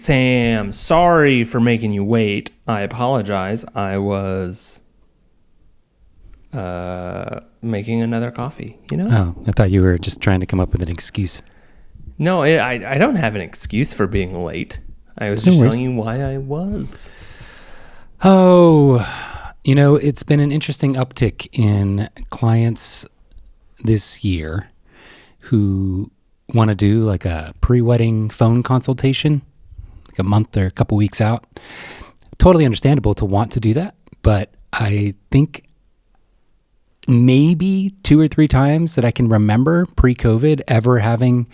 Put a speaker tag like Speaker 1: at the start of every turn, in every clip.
Speaker 1: Sam, sorry for making you wait. I apologize. I was making another coffee, you know?
Speaker 2: Oh, I thought you were just trying to come up with an excuse.
Speaker 1: No, I don't have an excuse for being late. I was just telling you why I was.
Speaker 2: Oh, it's been an interesting uptick in clients this year who want to do like a pre-wedding phone consultation, like a month or a couple weeks out. Totally understandable to want to do that, but I think maybe 2 or 3 times that I can remember pre-COVID ever having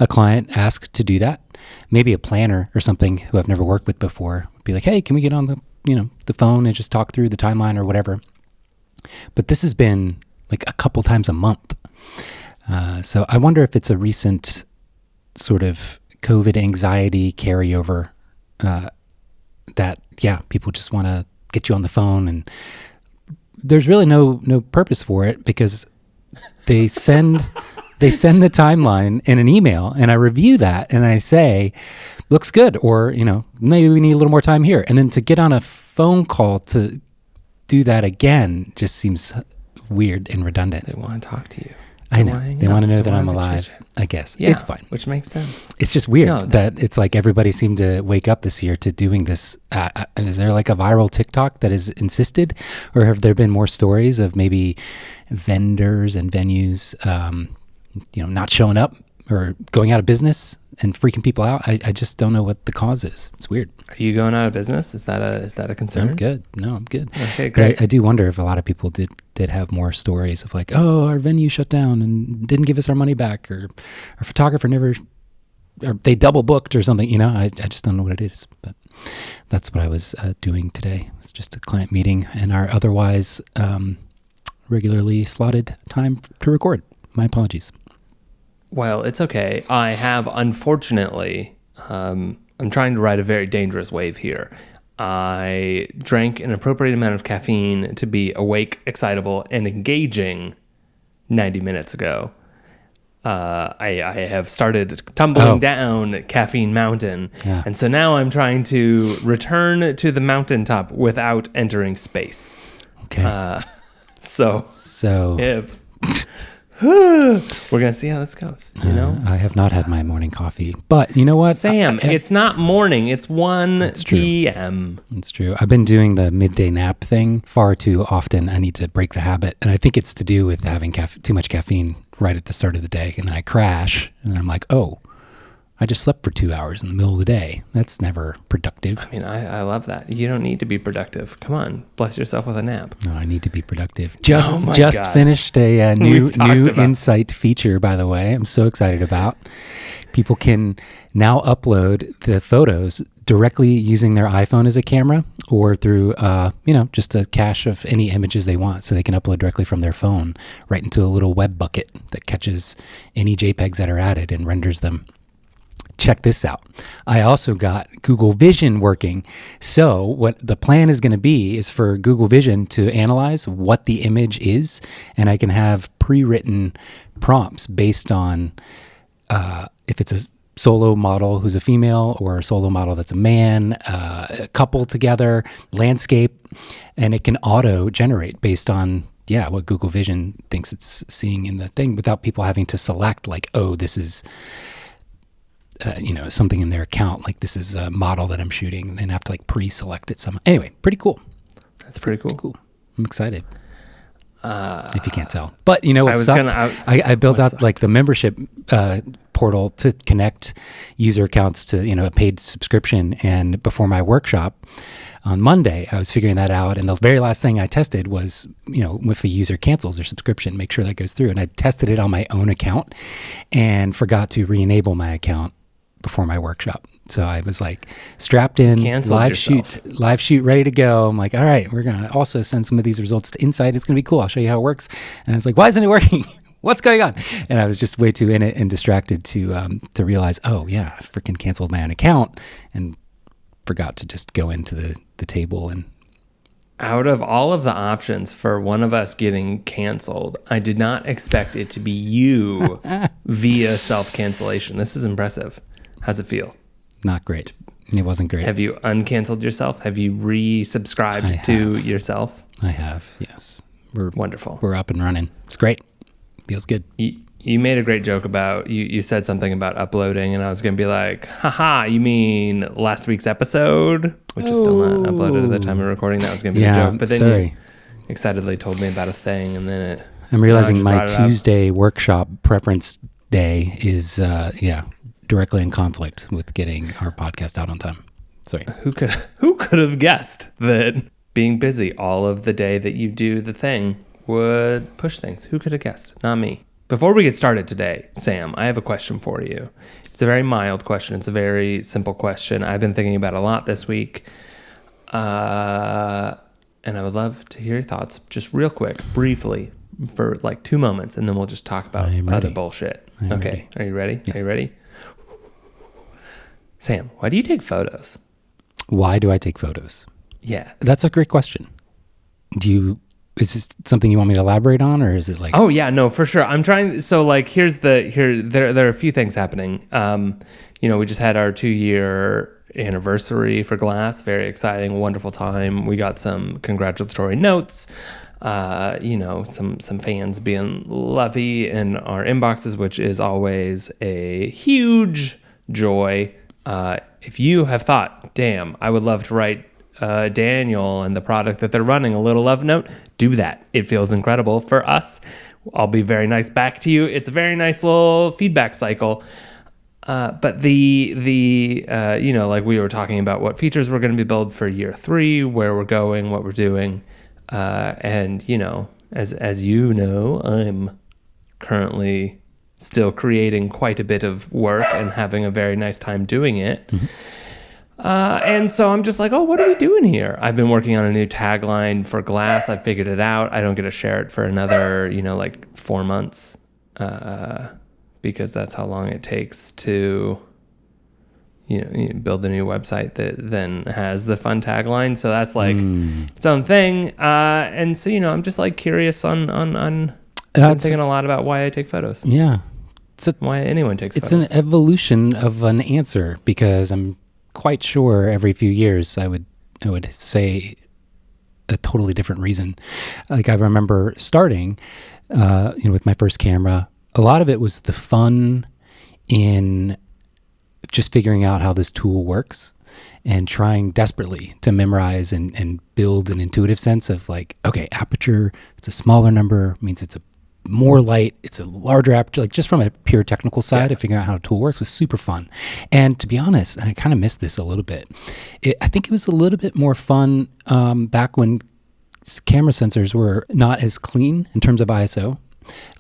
Speaker 2: a client ask to do that. Maybe a planner or something who I've never worked with before would be like, hey, can we get on the phone and just talk through the timeline or whatever. But this has been like a couple times a month. So I wonder if it's a recent sort of COVID anxiety carryover that, people just want to get you on the phone, and there's really no purpose for it because they send the timeline in an email and I review that and I say, looks good, or, maybe we need a little more time here. And then to get on a phone call to do that again just seems weird and redundant.
Speaker 1: They want to talk to you.
Speaker 2: I know. They want to know that I'm alive, I guess.
Speaker 1: Yeah,
Speaker 2: it's fine.
Speaker 1: Which makes sense.
Speaker 2: It's just weird that it's like everybody seemed to wake up this year to doing this. Is there like a viral TikTok that is insisted? Or have there been more stories of maybe vendors and venues, not showing up or going out of business and freaking people out? I just don't know what the cause is. It's weird.
Speaker 1: Are you going out of business? Is that a concern?
Speaker 2: I'm good. No, I'm good.
Speaker 1: Okay, great.
Speaker 2: I do wonder if a lot of people did have more stories of like, oh, our venue shut down and didn't give us our money back, or our photographer never, or they double booked or something. I just don't know what it is. But that's what I was doing today. It's just a client meeting and our otherwise regularly slotted time to record. My apologies.
Speaker 1: Well, it's okay. I have, unfortunately, I'm trying to ride a very dangerous wave here. I drank an appropriate amount of caffeine to be awake, excitable, and engaging 90 minutes ago. I have started tumbling down Caffeine Mountain. Yeah. And so now I'm trying to return to the mountaintop without entering space.
Speaker 2: Okay.
Speaker 1: So if... we're going to see how this goes,
Speaker 2: I have not had my morning coffee, but you know what?
Speaker 1: Sam, it's not morning. It's 1 p.m.
Speaker 2: It's true. I've been doing the midday nap thing far too often. I need to break the habit. And I think it's to do with having too much caffeine right at the start of the day. And then I crash and I'm like, oh, I just slept for 2 hours in the middle of the day. That's never productive.
Speaker 1: I mean, I love that. You don't need to be productive. Come on, bless yourself with a nap.
Speaker 2: No, I need to be productive. Just finished a new Insight feature, by the way. I'm so excited about. People can now upload the photos directly using their iPhone as a camera, or through just a cache of any images they want, so they can upload directly from their phone right into a little web bucket that catches any JPEGs that are added and renders them. Check this out. I also got Google Vision working. So what the plan is going to be is for Google Vision to analyze what the image is, and I can have pre-written prompts based on if it's a solo model who's a female or a solo model that's a man, a couple together, landscape, and it can auto-generate based on what Google Vision thinks it's seeing in the thing, without people having to select like, oh, this is... something in their account, like this is a model that I'm shooting, and then have to like pre-select it somehow. Anyway, pretty cool.
Speaker 1: That's pretty cool.
Speaker 2: I'm excited. If you can't tell. But you know what sucked? I built out like the membership portal to connect user accounts to, a paid subscription. And before my workshop on Monday, I was figuring that out. And the very last thing I tested was, if a user cancels their subscription, make sure that goes through. And I tested it on my own account and forgot to re-enable my account before my workshop. So I was like strapped in, live shoot, ready to go. I'm like, all right, we're going to also send some of these results to Insight. It's going to be cool. I'll show you how it works. And I was like, why isn't it working? What's going on? And I was just way too in it and distracted to realize, oh yeah, I freaking canceled my own account and forgot to just go into the table. And
Speaker 1: out of all of the options for one of us getting canceled, I did not expect it to be you via self-cancellation. This is impressive. How's it feel?
Speaker 2: Not great. It wasn't great.
Speaker 1: Have you uncanceled yourself? Have you resubscribed to yourself?
Speaker 2: I have, yes.
Speaker 1: Wonderful.
Speaker 2: We're up and running. It's great. Feels good.
Speaker 1: You made a great joke about, you said something about uploading, and I was going to be like, haha, you mean last week's episode? Which is still not uploaded at the time of recording. That was going to be a joke. But then you excitedly told me about a thing, and then
Speaker 2: I'm realizing my Tuesday workshop preference day is, directly in conflict with getting our podcast out on time. Sorry.
Speaker 1: Who could have guessed that being busy all of the day that you do the thing would push things? Who could have guessed? Not me. Before we get started today, Sam, I have a question for you. It's a very mild question. It's a very simple question. I've been thinking about it a lot this week. And I would love to hear your thoughts just real quick, briefly, for like 2 moments, and then we'll just talk about other bullshit. Okay. Are you ready?
Speaker 2: Yes.
Speaker 1: Are you ready? Sam, why do you take photos?
Speaker 2: Why do I take photos?
Speaker 1: Yeah.
Speaker 2: That's a great question. Is this something you want me to elaborate on, or is it like...
Speaker 1: Oh yeah, no, for sure. I'm trying, so like, there are a few things happening. We just had our 2-year anniversary for Glass. Very exciting, wonderful time. We got some congratulatory notes, some fans being lovey in our inboxes, which is always a huge joy. If you have thought, damn, I would love to write Daniel and the product that they're running a little love note, do that. It feels incredible for us. I'll be very nice back to you. It's a very nice little feedback cycle. But like we were talking about what features we're going to be built for year 3, where we're going, what we're doing. And as you know, I'm currently still creating quite a bit of work and having a very nice time doing it. Mm-hmm. And so I'm just like, oh, what are we doing here? I've been working on a new tagline for Glass. I figured it out. I don't get to share it for another, 4 months, because that's how long it takes to, build a new website that then has the fun tagline. So that's like its own thing. And so, I'm just like curious on I'm thinking a lot about why I take photos.
Speaker 2: Yeah.
Speaker 1: Why anyone takes photos.
Speaker 2: It's an evolution of an answer, because I'm quite sure every few years I would say a totally different reason. Like I remember starting, with my first camera, a lot of it was the fun in just figuring out how this tool works and trying desperately to memorize and build an intuitive sense of like, okay, aperture, it's a smaller number, means it's a more light, it's a larger aperture, like just from a pure technical side of figuring out how a tool works was super fun. And to be honest, and I kind of missed this a little bit, I think it was a little bit more fun back when camera sensors were not as clean in terms of ISO.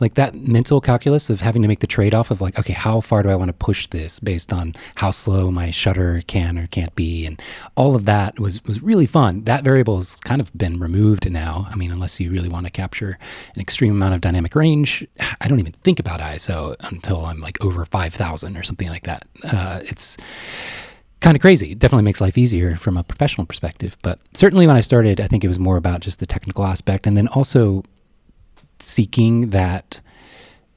Speaker 2: Like that mental calculus of having to make the trade-off of like, okay, how far do I want to push this based on how slow my shutter can or can't be, and all of that was really fun. That variable has kind of been removed now. I mean, unless you really want to capture an extreme amount of dynamic range, I don't even think about ISO until I'm like over 5,000 or something like that. It's kind of crazy. It definitely makes life easier from a professional perspective, but certainly when I started, I think it was more about just the technical aspect, and then also seeking that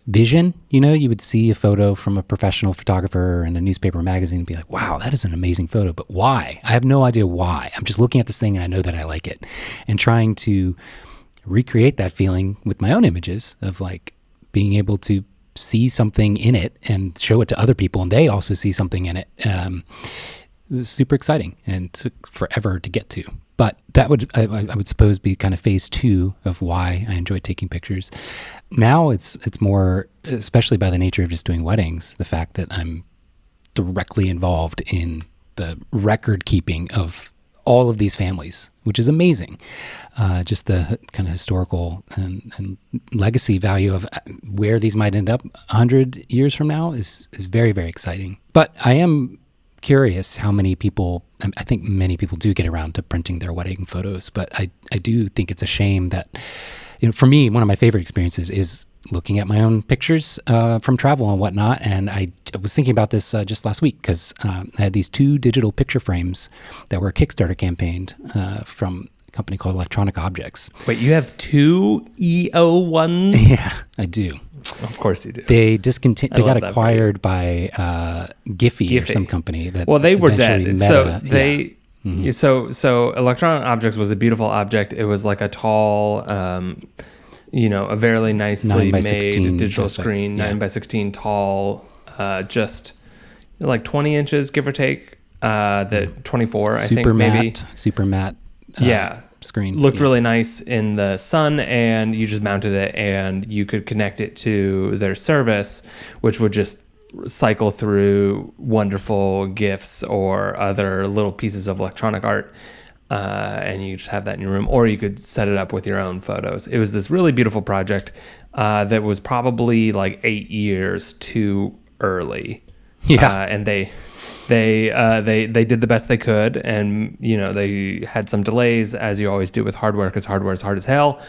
Speaker 2: vision. You would see a photo from a professional photographer in a newspaper or magazine and be like, wow, that is an amazing photo, but why? I have no idea why. I'm just looking at this thing and I know that I like it, and trying to recreate that feeling with my own images of like being able to see something in it and show it to other people and they also see something in it. It was super exciting and took forever to get to. But that would, I would suppose, be kind of phase 2 of why I enjoy taking pictures. Now it's more, especially by the nature of just doing weddings, the fact that I'm directly involved in the record keeping of all of these families, which is amazing. Just the kind of historical and legacy value of where these might end up 100 years from now is very, very exciting. But I am curious how many people, I think many people do get around to printing their wedding photos, but I do think it's a shame that, for me, one of my favorite experiences is looking at my own pictures from travel and whatnot. And I was thinking about this just last week because I had these 2 digital picture frames that were Kickstarter campaigned from company called Electronic Objects.
Speaker 1: Wait, you have 2 E01s?
Speaker 2: Yeah, I do.
Speaker 1: Of course you do.
Speaker 2: They got acquired by Giphy or some company.
Speaker 1: They were dead.
Speaker 2: Meta,
Speaker 1: So Electronic Objects was a beautiful object. It was like a tall, a very nicely made digital screen, 9x16 tall, just like 20 inches, give or take. 24, I think, maybe.
Speaker 2: Super matte. Screen.
Speaker 1: Looked really nice in the sun, and you just mounted it, and you could connect it to their service, which would just cycle through wonderful GIFs or other little pieces of electronic art, and you just have that in your room, or you could set it up with your own photos. It was this really beautiful project that was probably like 8 years too early. And they did the best they could, and they had some delays, as you always do with hardware, because hardware is hard as hell.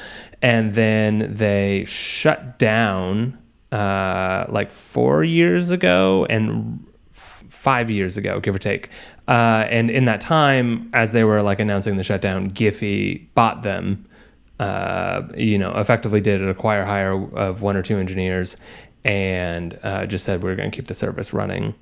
Speaker 1: And then they shut down like 4 years ago and 5 years ago, give or take. And in that time, as they were like announcing the shutdown, Giphy bought them. Effectively did an acquire hire of 1 or 2 engineers, and just said we're going to keep the service running.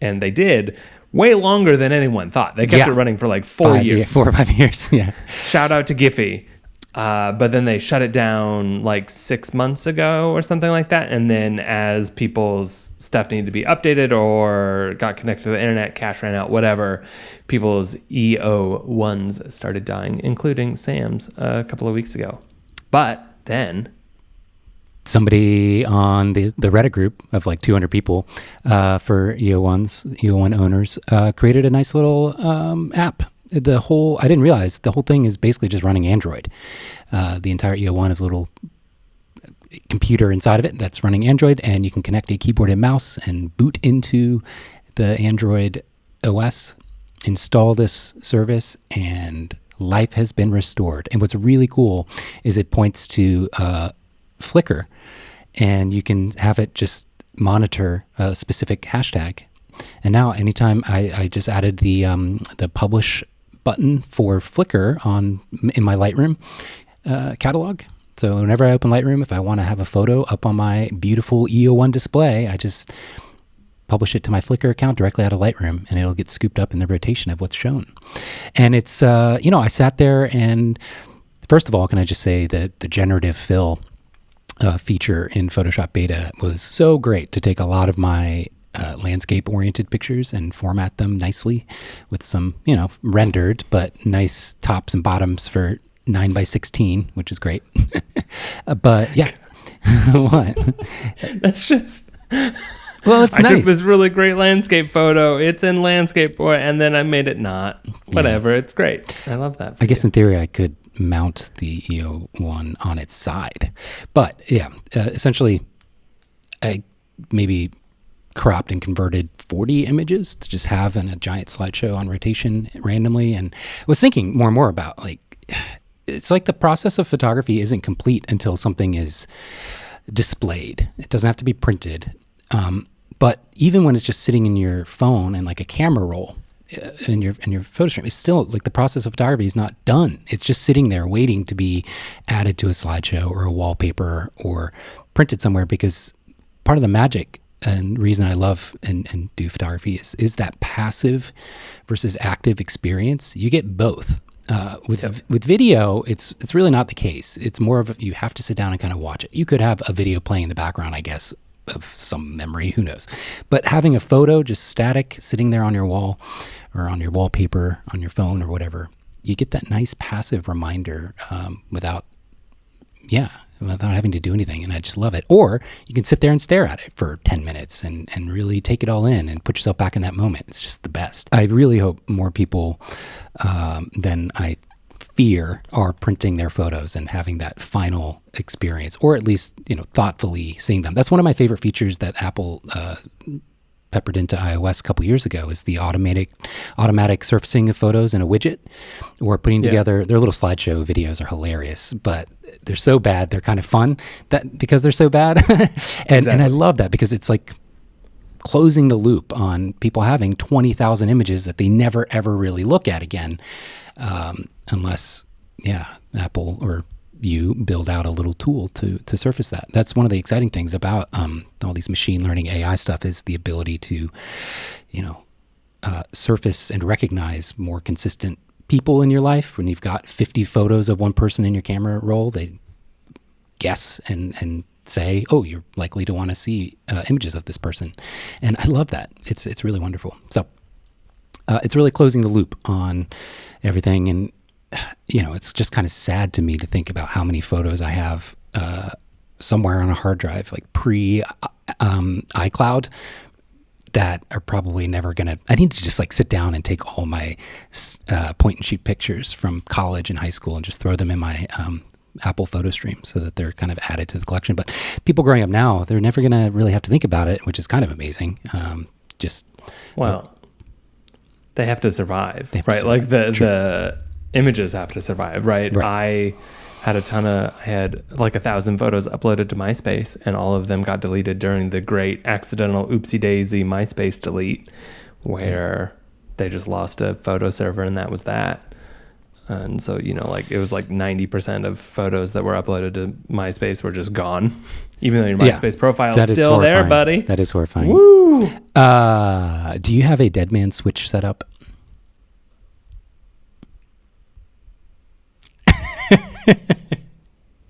Speaker 1: And they did way longer than anyone thought. They kept it running for like 4 years.
Speaker 2: 4 or 5 years, yeah.
Speaker 1: Shout out to Giphy. But then they shut it down like 6 months ago or something like that. And then as people's stuff needed to be updated or got connected to the internet, cash ran out, whatever, people's E01s started dying, including Sam's a couple of weeks ago. But then
Speaker 2: somebody on the Reddit group of like 200 people for E01 owners created a nice little app. I didn't realize the whole thing is basically just running Android. The entire E01 is a little computer inside of it that's running Android, and you can connect a keyboard and mouse and boot into the Android OS, install this service, and life has been restored. And what's really cool is it points to Flickr, and you can have it just monitor a specific hashtag. And now anytime I just added the publish button for Flickr in my Lightroom catalog. So whenever I open Lightroom, if I want to have a photo up on my beautiful E01 display, I just publish it to my Flickr account directly out of Lightroom, and it'll get scooped up in the rotation of what's shown. And it's, I sat there, and first of all, can I just say that the generative fill feature in Photoshop Beta was so great to take a lot of my landscape-oriented pictures and format them nicely with some, rendered, but nice tops and bottoms for 9x16, which is great. But yeah, what?
Speaker 1: That's just...
Speaker 2: Well, it's nice.
Speaker 1: I took this really great landscape photo. It's in landscape, and then I made it not. Whatever, it's great. I love that.
Speaker 2: I guess in theory I could mount the E01 on its side. But yeah, essentially I maybe cropped and converted 40 images to just have in a giant slideshow on rotation randomly, and was thinking more and more about, like, it's like the process of photography isn't complete until something is displayed. It doesn't have to be printed. But even when it's just sitting in your phone and like a camera roll in your photo stream, it's still like the process of photography is not done. It's just sitting there waiting to be added to a slideshow or a wallpaper or printed somewhere, because part of the magic and reason I love and do photography is that passive versus active experience. You get both. With video, it's really not the case. It's more of you have to sit down and kind of watch it. You could have a video playing in the background, I guess, of some memory, who knows. But having a photo just static sitting there on your wall or on your wallpaper, on your phone or whatever, you get that nice passive reminder without having to do anything. And I just love it. Or you can sit there and stare at it for 10 minutes and really take it all in and put yourself back in that moment. It's just the best. I really hope more people than I fear are printing their photos and having that final experience, or at least, thoughtfully seeing them. That's one of my favorite features that Apple peppered into iOS a couple years ago, is the automatic surfacing of photos in a widget, or putting together their little slideshow videos are hilarious, but they're so bad they're kind of fun because they're so bad. And I love that, because it's like closing the loop on people having 20,000 images that they never ever really look at again, unless Apple or you build out a little tool to surface that. That's one of the exciting things about all these machine learning AI stuff, is the ability to, surface and recognize more consistent people in your life. When you've got 50 photos of one person in your camera roll, they guess and say, oh, you're likely to want to see images of this person. And I love that. It's really wonderful. So it's really closing the loop on everything. And it's just kind of sad to me to think about how many photos I have somewhere on a hard drive, like iCloud, that are probably never going to... I need to just sit down and take all my point and shoot pictures from college and high school and just throw them in my Apple photo stream so that they're kind of added to the collection. But people growing up now, they're never going to really have to think about it, which is kind of amazing.
Speaker 1: They have to survive, right? Like the images have to survive, right? I had 1,000 photos uploaded to MySpace, and all of them got deleted during the great accidental oopsie daisy MySpace delete, where they just lost a photo server, and that was that. And so, it was 90% of photos that were uploaded to MySpace were just gone, even though your MySpace profile is still there, buddy.
Speaker 2: That is horrifying.
Speaker 1: Woo!
Speaker 2: Do you have a dead man switch set up?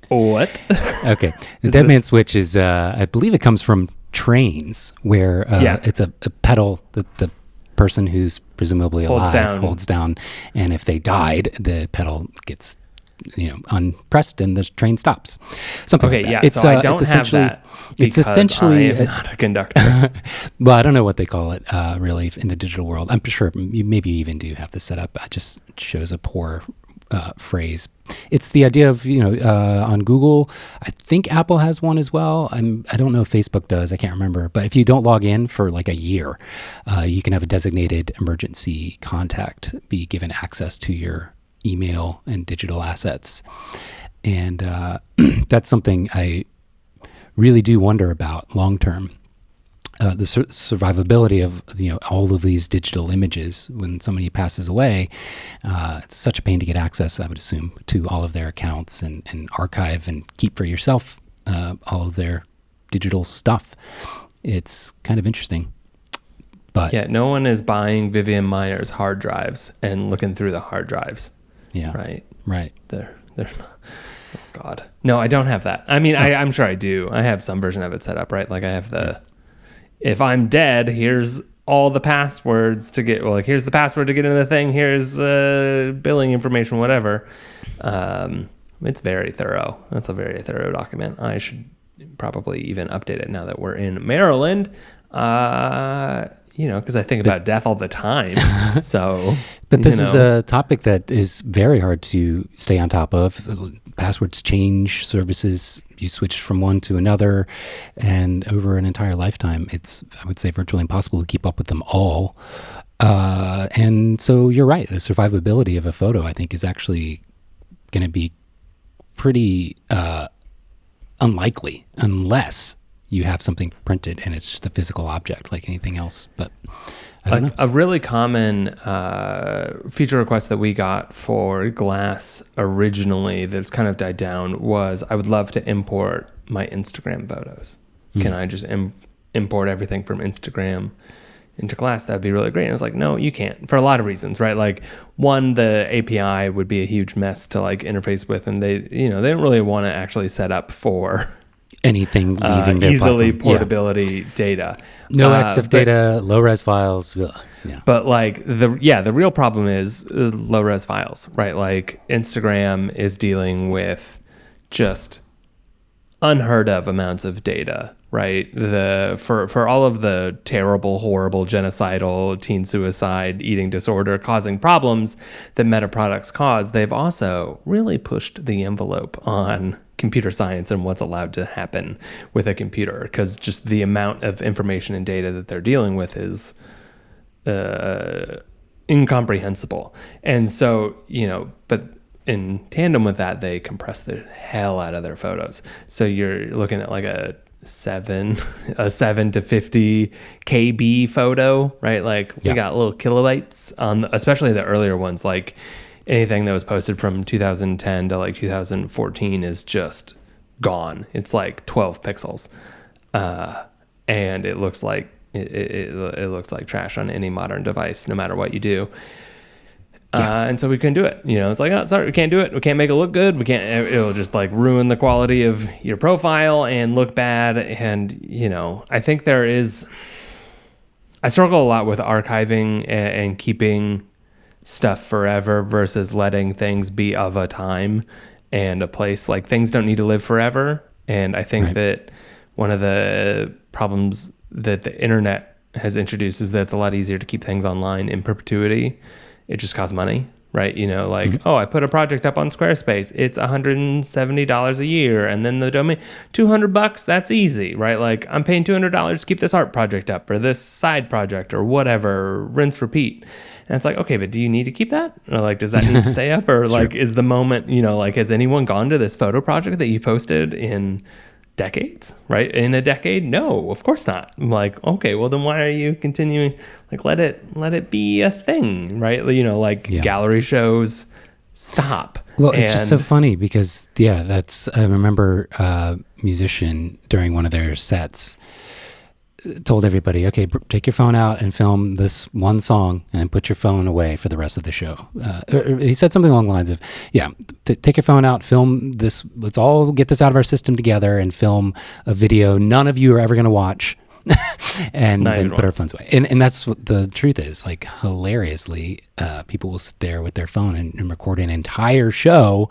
Speaker 1: What?
Speaker 2: Okay. The dead man switch is, I believe it comes from trains, where it's a pedal that the person who's presumably alive holds down, and if they died, the pedal gets unpressed and the train stops. Something like that.
Speaker 1: So I don't have that because I am not a conductor.
Speaker 2: Well, I don't know what they call it really in the digital world. I'm sure you maybe even do have this set up. It just shows a poor phrase. It's the idea of, on Google, I think Apple has one as well. I don't know if Facebook does. I can't remember. But if you don't log in for a year, you can have a designated emergency contact be given access to your email and digital assets. And that's something I really do wonder about long term. The survivability of all of these digital images when somebody passes away. It's such a pain to get access, I would assume, to all of their accounts and archive and keep for yourself all of their digital stuff. It's kind of interesting. But
Speaker 1: no one is buying Vivian Meyer's hard drives and looking through the hard drives.
Speaker 2: Yeah. Right.
Speaker 1: They're oh God. No, I don't have that. I mean, I'm sure I do. I have some version of it set up, right? I have the... If I'm dead, here's all the passwords to get, here's the password to get into the thing, here's billing information, whatever. It's very thorough. That's a very thorough document. I should probably even update it now that we're in Maryland, because I think about death all the time. So,
Speaker 2: but this is a topic that is very hard to stay on top of. Passwords change, services, you switch from one to another, and over an entire lifetime, it's, I would say, virtually impossible to keep up with them all. And so you're right. The survivability of a photo, I think, is actually going to be pretty unlikely unless you have something printed and it's just a physical object like anything else. But I don't know.
Speaker 1: A really common feature request that we got for Glass originally that's kind of died down was, I would love to import my Instagram photos. Can I just import everything from Instagram into Glass? That'd be really great. And I was like, no, you can't, for a lot of reasons, right? One, the API would be a huge mess to interface with, and they don't really want to actually set up for
Speaker 2: anything leaving their
Speaker 1: easily
Speaker 2: platform.
Speaker 1: Portability data.
Speaker 2: No EXIF data, low res files. Yeah.
Speaker 1: But the real problem is low res files, right? Instagram is dealing with just unheard of amounts of data, right? For all of the terrible, horrible, genocidal, teen suicide, eating disorder causing problems that Meta products cause, they've also really pushed the envelope on computer science and what's allowed to happen with a computer, because just the amount of information and data that they're dealing with is incomprehensible. And so, but in tandem with that, they compress the hell out of their photos. So you're looking at a 7 to 50 KB photo, right? We got little kilobytes on especially the earlier ones. anything that was posted from 2010 to like 2014 is just gone. It's like 12 pixels. And it looks like it looks like trash on any modern device, no matter what you do. And so we couldn't do it. It's like, oh, sorry, we can't do it. We can't make it look good. It'll just like ruin the quality of your profile and look bad. And, I think I struggle a lot with archiving and keeping stuff forever versus letting things be of a time and a place. Like, things don't need to live forever. And I think that one of the problems that the internet has introduced is that it's a lot easier to keep things online in perpetuity. It just costs money, right? I put a project up on Squarespace. It's $170 a year. And then the domain, $200, that's easy, right? Like, I'm paying $200 to keep this art project up or this side project or whatever, rinse, repeat. And it's like, okay, but do you need to keep that? Or like, does that need to stay up? Or like, is the moment, has anyone gone to this photo project that you posted in decades, right? In a decade? No, of course not. I'm like, okay, well then why are you continuing? Like, let it be a thing, right? Gallery shows, stop.
Speaker 2: Well, it's just so funny because I remember a musician during one of their sets told everybody, okay, take your phone out and film this one song and then put your phone away for the rest of the show. He said something along the lines of, take your phone out, film this, let's all get this out of our system together and film a video none of you are ever going to watch and then put our phones away. And that's what the truth is. Like, hilariously, people will sit there with their phone and record an entire show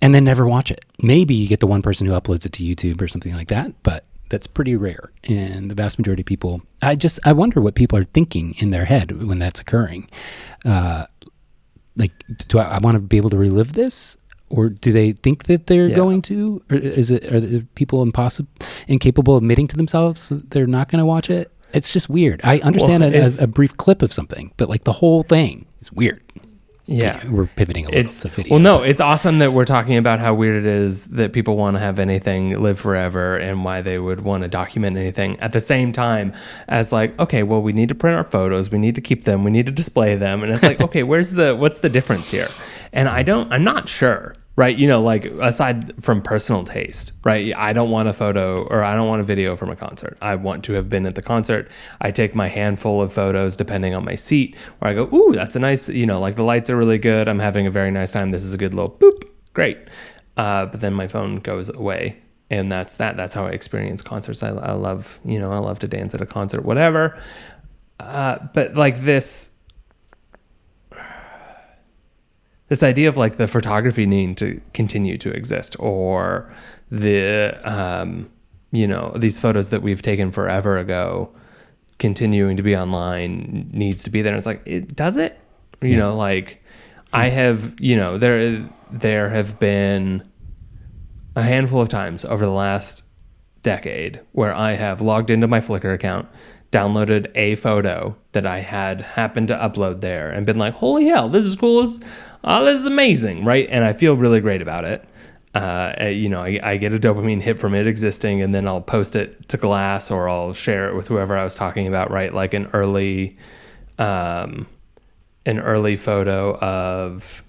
Speaker 2: and then never watch it. Maybe you get the one person who uploads it to YouTube or something like that, but that's pretty rare. And the vast majority of people, I wonder what people are thinking in their head when that's occurring. Do I want to be able to relive this? Or do they think that they're going to? Or are the people incapable of admitting to themselves that they're not going to watch it? It's just weird. I understand a brief clip of something, but like the whole thing is weird. Yeah, we're pivoting a little to video.
Speaker 1: Well, no, it's awesome that we're talking about how weird it is that people want to have anything live forever and why they would want to document anything at the same time as like, okay, well, we need to print our photos, we need to keep them, we need to display them. And it's like, okay, what's the difference here? And I'm not sure. Right. Aside from personal taste, right. I don't want a photo or I don't want a video from a concert. I want to have been at the concert. I take my handful of photos depending on my seat where I go, ooh, that's a nice, the lights are really good. I'm having a very nice time. This is a good little boop. Great. But then my phone goes away. And that's how I experience concerts. I love, I love to dance at a concert, whatever. But like this idea of like the photography needing to continue to exist or the, these photos that we've taken forever ago continuing to be online needs to be there. And it's like, does it? I have, there have been a handful of times over the last decade where I have logged into my Flickr account, downloaded a photo that I had happened to upload there and been like, holy hell, this is cool. This is amazing, right? And I feel really great about it. I get a dopamine hit from it existing, and then I'll post it to Glass or I'll share it with whoever I was talking about, right? Like an early photo of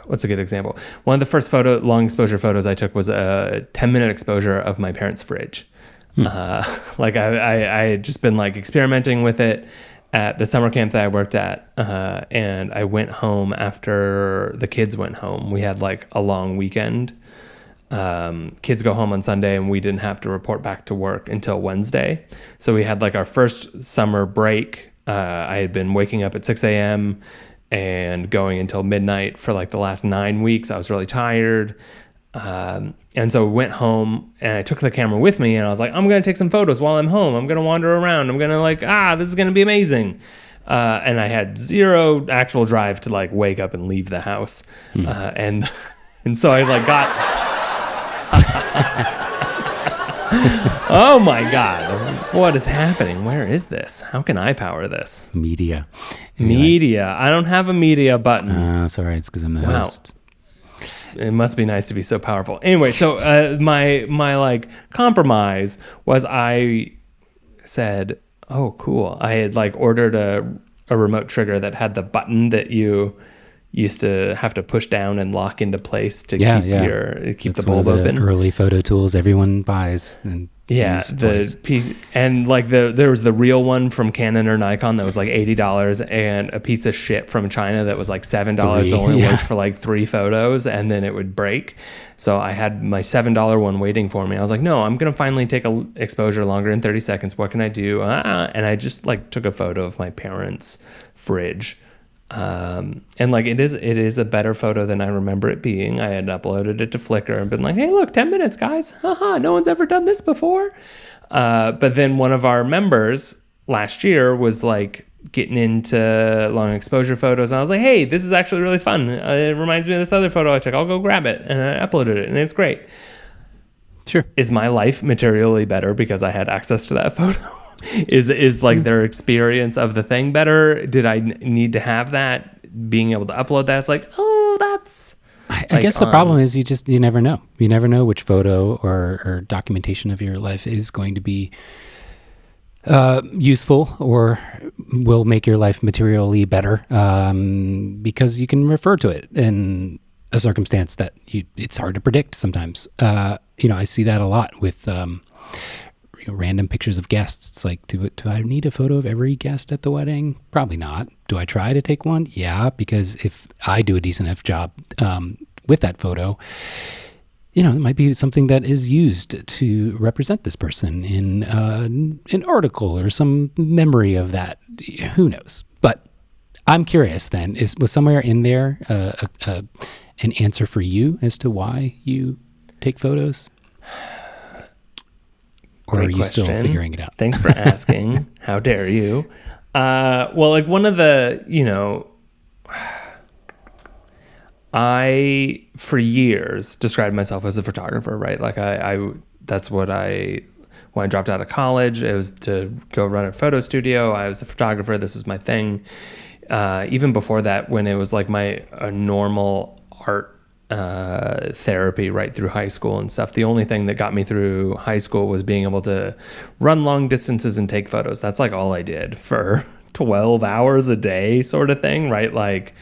Speaker 1: what's a good example? One of the first long exposure photos I took was a 10-minute exposure of my parents' fridge. I had just been like experimenting with it at the summer camp that I worked at, and I went home after the kids went home. We had like a long weekend. Kids go home on Sunday, and we didn't have to report back to work until Wednesday. So we had like our first summer break. I had been waking up at 6 a.m. and going until midnight for like the last 9 weeks. I was really tired. And so we went home and I took the camera with me and I was like, I'm going to take some photos while I'm home. I'm going to wander around. I'm going to this is going to be amazing. And I had zero actual drive to like wake up and leave the house. And so I like got, oh my God, what is happening? Where is this? How can I power this?
Speaker 2: Media.
Speaker 1: I don't have a media button.
Speaker 2: Sorry. It's because I'm the host.
Speaker 1: It must be nice to be so powerful. Anyway, so my like compromise was I said, oh, cool. I had like ordered a remote trigger that had the button that you used to have to push down and lock into place to keep the bulb open.
Speaker 2: Early photo tools everyone buys. And
Speaker 1: the piece, and like there was the real one from Canon or Nikon that was like $80, and a piece of shit from China that was like $7 that only worked for like 3 photos, and then it would break. So I had my $7 one waiting for me. I was like, no, I'm gonna finally take a exposure longer than 30 seconds. What can I do? And I just like took a photo of my parents' fridge. And like it is a better photo than I remember it being. I had uploaded it to Flickr and been like, hey, look, 10 minutes, guys. Haha, no one's ever done this before. But then one of our members last year was like getting into long exposure photos. And I was like, hey, this is actually really fun. It reminds me of this other photo I took. I'll go grab it. And I uploaded it, and it's great.
Speaker 2: Sure.
Speaker 1: Is my life materially better because I had access to that photo? Is like their experience of the thing better? Did I need to have that? Being able to upload that? It's like, oh, that's...
Speaker 2: I guess the problem is you never know. You never know which photo or documentation of your life is going to be useful or will make your life materially better, because you can refer to it in a circumstance that it's hard to predict sometimes. I see that a lot with random pictures of guests. It's like, do I need a photo of every guest at the wedding? Probably not. Do I try to take one? Yeah, because if I do a decent enough job with that photo, it might be something that is used to represent this person in an article or some memory of that. Who knows? But I'm curious then, was somewhere in there an answer for you as to why you take photos? Or
Speaker 1: Great
Speaker 2: are you
Speaker 1: question.
Speaker 2: Still figuring it out?
Speaker 1: Thanks for asking. How dare you? Well, like one of the, I, for years, described myself as a photographer, right? Like that's what when I dropped out of college, it was to go run a photo studio. I was a photographer. This was my thing. Even before that, when it was like a normal art therapy right through high school and stuff. The only thing that got me through high school was being able to run long distances and take photos. That's like all I did for 12 hours a day sort of thing, right? Like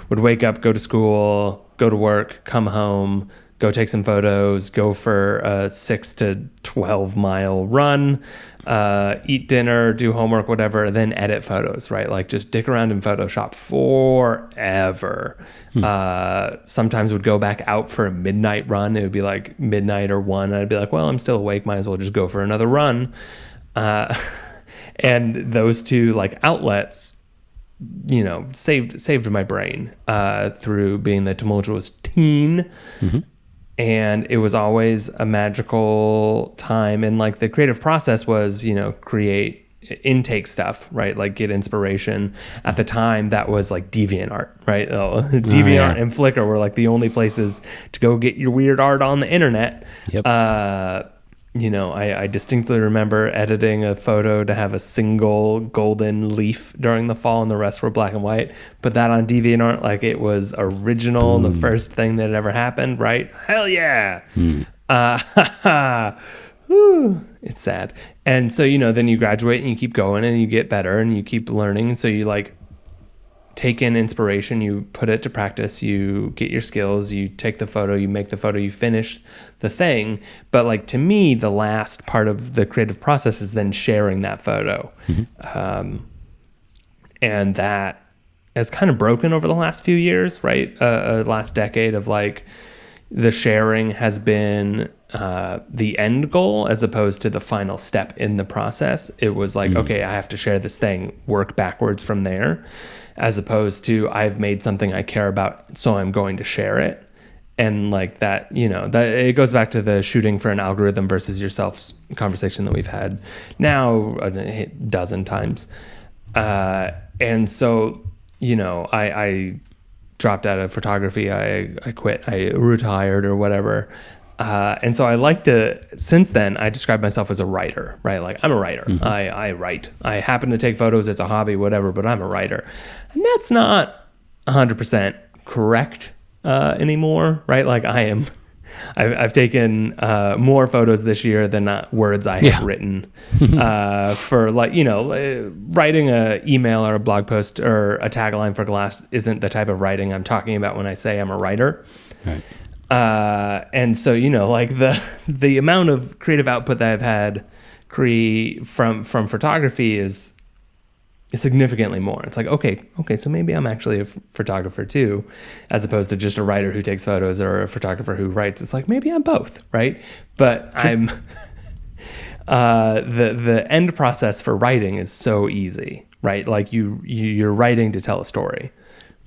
Speaker 1: would wake up, go to school, go to work, come home, go take some photos, go for a 6 to 12 mile run, eat dinner, do homework, whatever, then edit photos, right? Like just dick around in Photoshop forever. Sometimes would go back out for a midnight run. It would be like midnight or 1. I'd be like, well, I'm still awake. Might as well just go for another run. And those two like outlets, saved my brain through being the tumultuous teen. Mm-hmm. And it was always a magical time. And like the creative process was, create intake stuff, right? Like get inspiration. At the time, that was like DeviantArt, right? DeviantArt and Flickr were like the only places to go get your weird art on the internet.
Speaker 2: Yep.
Speaker 1: I distinctly remember editing a photo to have a single golden leaf during the fall and the rest were black and white. Put that on DeviantArt like it was original and the first thing that had ever happened, right? Hell yeah! It's sad. And so, then you graduate and you keep going and you get better and you keep learning. So you like take in inspiration, you put it to practice, you get your skills, you take the photo, you make the photo, you finish the thing. But like to me, the last part of the creative process is then sharing that photo. Mm-hmm. And that has kind of broken over the last few years, right? Last decade of like the sharing has been the end goal as opposed to the final step in the process. It was like, okay, I have to share this thing, work backwards from there, as opposed to I've made something I care about, so I'm going to share it. And like that, that it goes back to the shooting for an algorithm versus yourself conversation that we've had now a dozen times. And so, I dropped out of photography. I quit. I retired or whatever. And so I like to, since then, I describe myself as a writer, right? Like I'm a writer. Mm-hmm. I write. I happen to take photos. It's a hobby, whatever, but I'm a writer. And that's not 100% correct anymore, right? Like I am I've taken more photos this year than words I have written for writing a email or a blog post or a tagline for Glass isn't the type of writing I'm talking about when I say I'm a writer.
Speaker 2: Right.
Speaker 1: And so, like the amount of creative output that I've had from photography is significantly more. It's like, okay, so maybe I'm actually a photographer too, as opposed to just a writer who takes photos or a photographer who writes. It's like, maybe I'm both, right? But sure. I'm the end process for writing is so easy, right? Like you're writing to tell a story.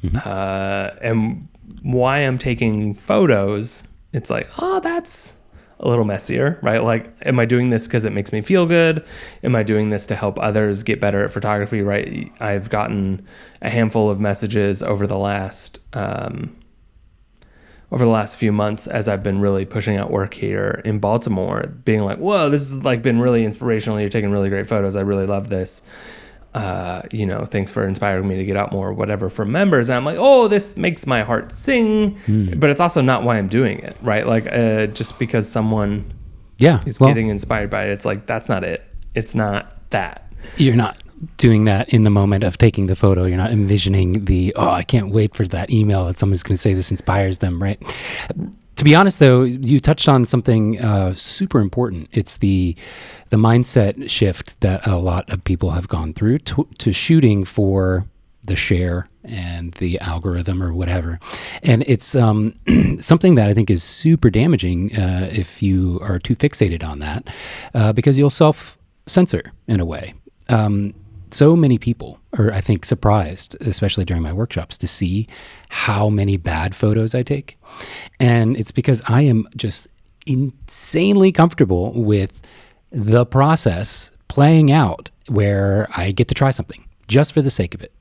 Speaker 1: And why I'm taking photos, it's like, oh, that's a little messier, right? Like, am I doing this because it makes me feel good? Am I doing this to help others get better at photography, right? I've gotten a handful of messages over the last few months as I've been really pushing out work here in Baltimore, being like, whoa, this has like been really inspirational. You're taking really great photos. I really love this. Thanks for inspiring me to get out more, whatever, from members. And I'm like, oh, this makes my heart sing, but it's also not why I'm doing it, right? Like, just because someone is getting inspired by it, it's like, that's not it. It's not that.
Speaker 2: You're not doing that in the moment of taking the photo. You're not envisioning I can't wait for that email that someone's going to say this inspires them, right? To be honest, though, you touched on something super important. It's the mindset shift that a lot of people have gone through to shooting for the share and the algorithm or whatever. And it's something that I think is super damaging if you are too fixated on that, because you'll self-censor in a way. So many people are, I think, surprised, especially during my workshops, to see how many bad photos I take. And it's because I am just insanely comfortable with the process playing out where I get to try something just for the sake of it.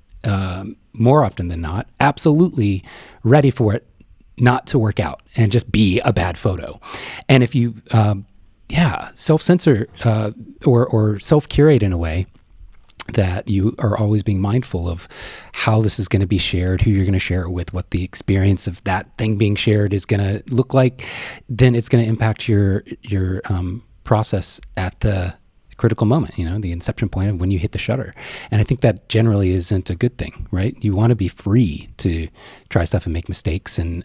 Speaker 2: More often than not, absolutely ready for it not to work out and just be a bad photo. And if you, self-censor or self-curate in a way, that you are always being mindful of how this is going to be shared, who you're going to share it with, what the experience of that thing being shared is going to look like, then it's going to impact your process at the critical moment, the inception point of when you hit the shutter. And I think that generally isn't a good thing, right? You want to be free to try stuff and make mistakes. And,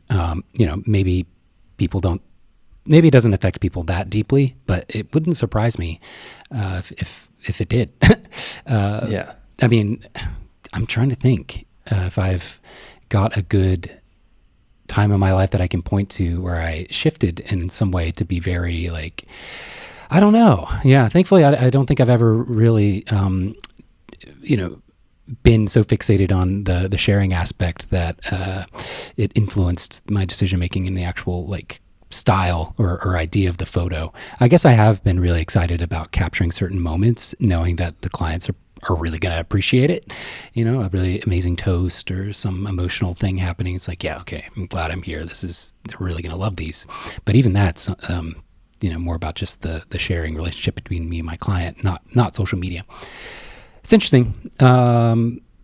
Speaker 2: maybe it doesn't affect people that deeply, but it wouldn't surprise me if it did. I mean, I'm trying to think if I've got a good time in my life that I can point to where I shifted in some way to be very I don't know. Yeah, thankfully, I don't think I've ever really, been so fixated on the sharing aspect that it influenced my decision making in the actual style or idea of the photo. I guess I have been really excited about capturing certain moments, knowing that the clients are really going to appreciate it. A really amazing toast or some emotional thing happening. It's like, yeah, okay, I'm glad I'm here. They're really going to love these. But even that's, more about just the sharing relationship between me and my client, not social media. It's interesting.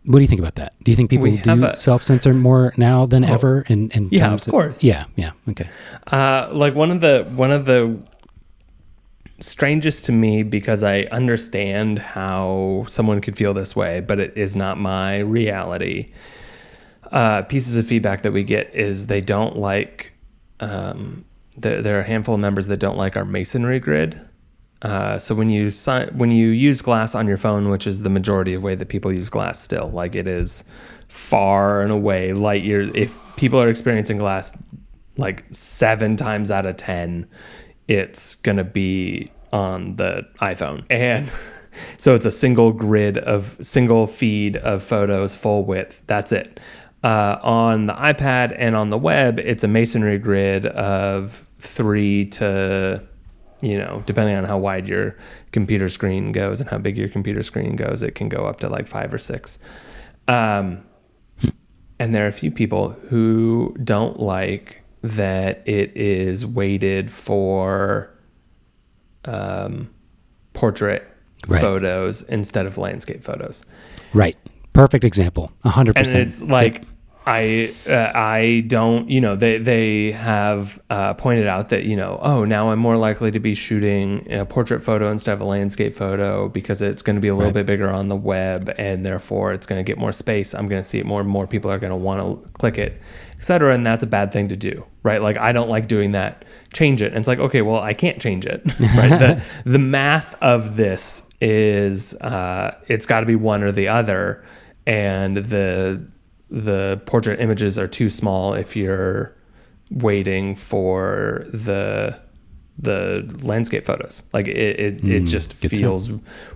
Speaker 2: What do you think about that? Do you think people do self-censor more now than ever? In terms
Speaker 1: of course.
Speaker 2: Yeah. Okay.
Speaker 1: One of the strangest to me, because I understand how someone could feel this way, but it is not my reality. Pieces of feedback that we get is they don't like. There are a handful of members that don't like our masonry grid. So when you use Glass on your phone, which is the majority of way that people use Glass still, it is far and away light years. If people are experiencing Glass 7 times out of 10, it's going to be on the iPhone. And so it's a single feed of photos, full width. That's it. On the iPad and on the web, it's a masonry grid of 3 to... depending on how wide your computer screen goes and how big your computer screen goes, it can go up to 5 or 6. And there are a few people who don't like that it is weighted for portrait photos instead of landscape photos.
Speaker 2: Right. Perfect example. 100%.
Speaker 1: And it's I don't, they have pointed out that, now I'm more likely to be shooting a portrait photo instead of a landscape photo because it's going to be a little bit bigger on the web, and therefore it's going to get more space. I'm going to see it more and more people are going to want to click it, et cetera. And that's a bad thing to do, right? Like, I don't like doing that. Change it. And it's like, okay, well, I can't change it, right? The math of this is it's got to be one or the other. And the portrait images are too small if you're waiting for the landscape photos. Like it just feels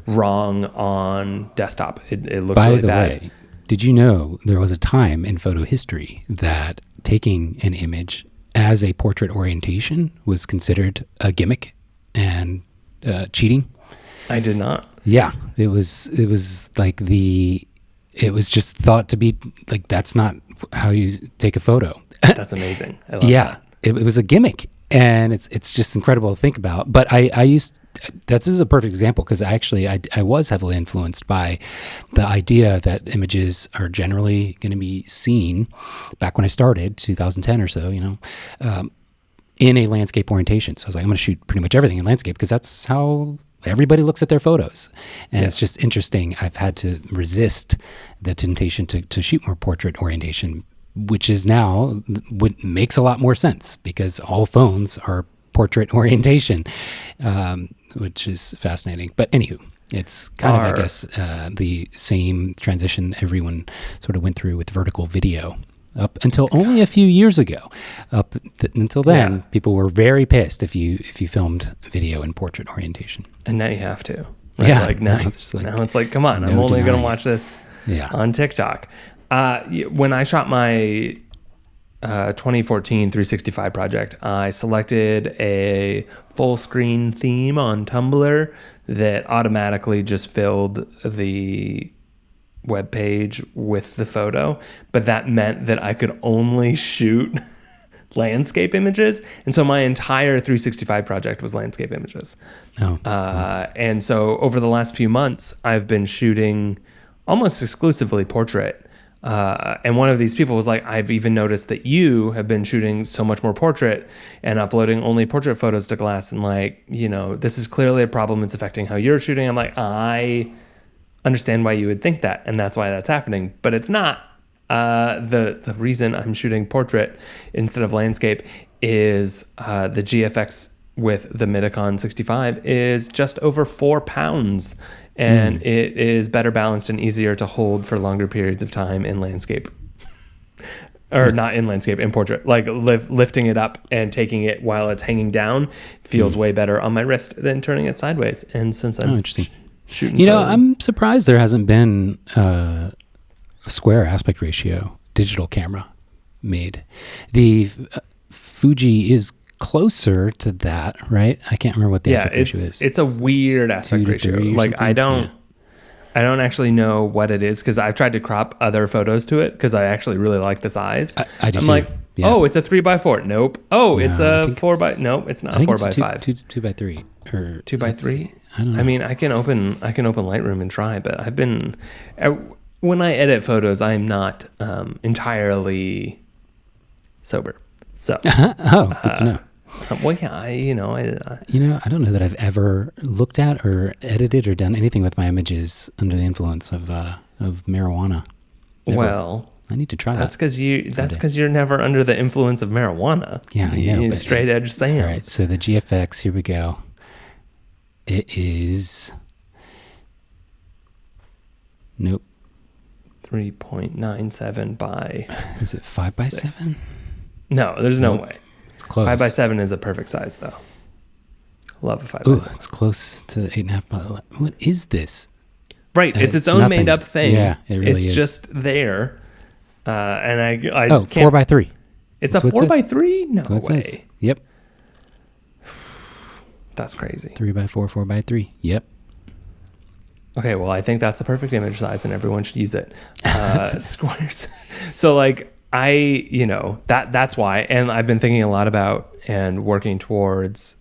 Speaker 1: wrong on desktop. It looks really bad. By the way,
Speaker 2: did you know there was a time in photo history that taking an image as a portrait orientation was considered a gimmick and cheating?
Speaker 1: I did not.
Speaker 2: Yeah, it was like it was just thought to be like, that's not how you take a photo.
Speaker 1: That's amazing. I love that.
Speaker 2: It was a gimmick, and it's just incredible to think about. But this is a perfect example because I was heavily influenced by the idea that images are generally going to be seen back when I started 2010 or so, in a landscape orientation. So I was like, I'm going to shoot pretty much everything in landscape because that's how everybody looks at their photos. And it's just interesting. I've had to resist the temptation to shoot more portrait orientation, which is now what makes a lot more sense because all phones are portrait orientation, which is fascinating. But anywho, it's kind of, I guess, the same transition everyone sort of went through with vertical video. Up until only a few years ago. Until then, people were very pissed if you filmed video in portrait orientation.
Speaker 1: And now you have to. Right?
Speaker 2: Yeah.
Speaker 1: Like now it's like, come on, I'm only going to watch this on TikTok. When I shot my 2014 365 project, I selected a full screen theme on Tumblr that automatically just filled the web page with the photo, but that meant that I could only shoot landscape images, and so my entire 365 project was landscape images. And so over the last few months, I've been shooting almost exclusively portrait. And one of these people was like, I've even noticed that you have been shooting so much more portrait and uploading only portrait photos to Glass, and like, this is clearly a problem. It's affecting how you're shooting. I'm like, I understand why you would think that, and that's why that's happening, but it's not. The reason I'm shooting portrait instead of landscape is the GFX with the Midicon 65 is just over 4 pounds, and it is better balanced and easier to hold for longer periods of time in landscape. Or not in landscape, in portrait. Like lifting it up and taking it while it's hanging down feels way better on my wrist than turning it sideways. And since I'm shooting,
Speaker 2: I'm surprised there hasn't been a square aspect ratio digital camera made. The Fuji is closer to that, right? I can't remember what the aspect ratio is.
Speaker 1: It's a weird aspect ratio. Like I don't actually know what it is because I've tried to crop other photos to it because I actually really like the size.
Speaker 2: I do
Speaker 1: I'm
Speaker 2: too.
Speaker 1: like, oh, it's a 3x4. Nope. Oh, no, it's a 4x. Nope, it's not 4x5.
Speaker 2: 2x3 or
Speaker 1: 2x3.
Speaker 2: I don't know.
Speaker 1: I mean, I can open Lightroom and try, but I've been when I edit photos, I'm not entirely sober. So
Speaker 2: good to know.
Speaker 1: Well, yeah, I
Speaker 2: don't know that I've ever looked at or edited or done anything with my images under the influence of marijuana. Never.
Speaker 1: Well,
Speaker 2: I need to try that.
Speaker 1: That's because you're never under the influence of marijuana.
Speaker 2: Yeah, I know.
Speaker 1: Straight edge sand.
Speaker 2: All right, so the GFX, here we go. It is. Nope.
Speaker 1: 3.97 by.
Speaker 2: Is it 5x7?
Speaker 1: No, there's no way.
Speaker 2: It's close.
Speaker 1: 5x7 is a perfect size, though. Love a 5x7.
Speaker 2: Oh, it's close to 8.5 by 11. What is this?
Speaker 1: Right, it's its own made up thing.
Speaker 2: Yeah, it really is.
Speaker 1: It's just there, and I can't.
Speaker 2: 4x3.
Speaker 1: It's a 4x3? No way.
Speaker 2: Says. Yep.
Speaker 1: That's crazy.
Speaker 2: 3x4, 4x3. Yep.
Speaker 1: Okay, well, I think that's the perfect image size, and everyone should use it. Squares. So, like, that's why. And I've been thinking a lot about and working towards,